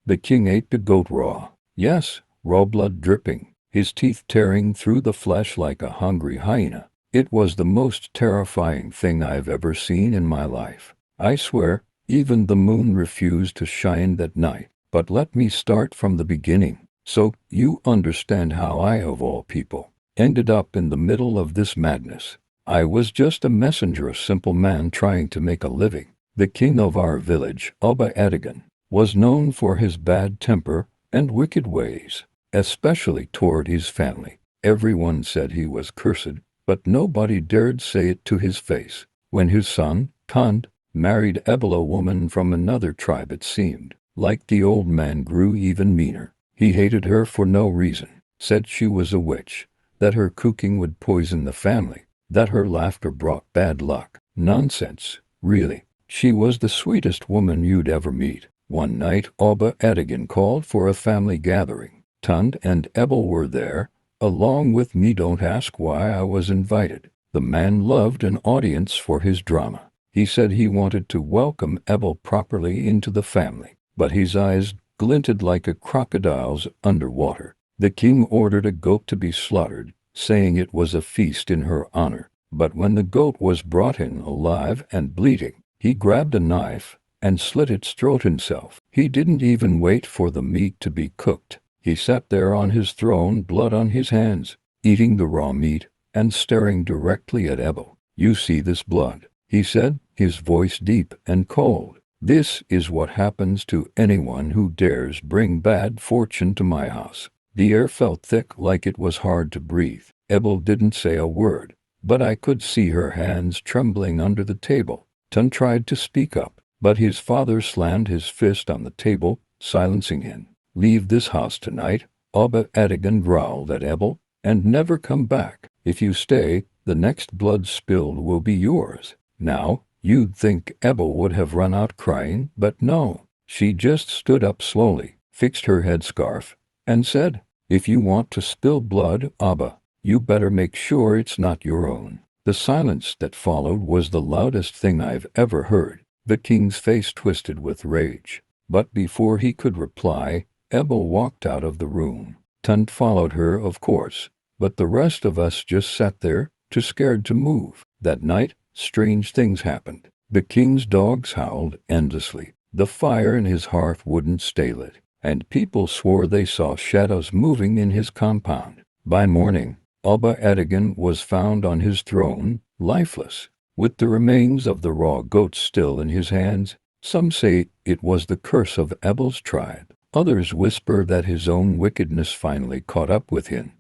The king ate the goat raw. Yes, raw blood dripping, his teeth tearing through the flesh like a hungry hyena. It was the most terrifying thing I've ever seen in my life. I swear, even the moon refused to shine that night. But let me start from the beginning, so you understand how I, of all people, ended up in the middle of this madness. I was just a messenger, a simple man trying to make a living. The king of our village, Oba Adigun, was known for his bad temper and wicked ways, especially toward his family. Everyone said he was cursed, but nobody dared say it to his face. When his son, Kand, married Ebel, a woman from another tribe, it seemed like the old man grew even meaner. He hated her for no reason, said she was a witch, that her cooking would poison the family, that her laughter brought bad luck. Nonsense, really. She was the sweetest woman you'd ever meet. One night Oba Adigun called for a family gathering. Tund and Ebel were there, along with me. Don't ask why I was invited. The man loved an audience for his drama. He said he wanted to welcome Ebel properly into the family, but his eyes glinted like a crocodile's underwater. The king ordered a goat to be slaughtered, saying it was a feast in her honor. But when the goat was brought in alive and bleeding, he grabbed a knife and slit its throat himself. He didn't even wait for the meat to be cooked. He sat there on his throne, blood on his hands, eating the raw meat and staring directly at Ebel. "You see this blood?" he said, his voice deep and cold. "This is what happens to anyone who dares bring bad fortune to my house." The air felt thick, like it was hard to breathe. Ebel didn't say a word, but I could see her hands trembling under the table. Tun tried to speak up, but his father slammed his fist on the table, silencing him. "Leave this house tonight," Oba Adigun growled at Ebel, "and never come back. If you stay, the next blood spilled will be yours." Now, you'd think Ebel would have run out crying, but no. She just stood up slowly, fixed her headscarf, and said, "If you want to spill blood, Abba, you better make sure it's not your own." The silence that followed was the loudest thing I've ever heard. The king's face twisted with rage. But before he could reply, Ebel walked out of the room. Tunt followed her, of course, but the rest of us just sat there, too scared to move. That night, strange things happened. The king's dogs howled endlessly. The fire in his hearth wouldn't stay lit, and people swore they saw shadows moving in his compound. By morning, Oba Adigun was found on his throne, lifeless, with the remains of the raw goat still in his hands. Some say it was the curse of Ebel's tribe. Others whisper that his own wickedness finally caught up with him.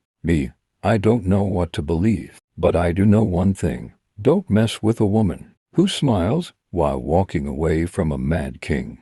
I don't know what to believe, but I do know one thing. Don't mess with a woman who smiles while walking away from a mad king.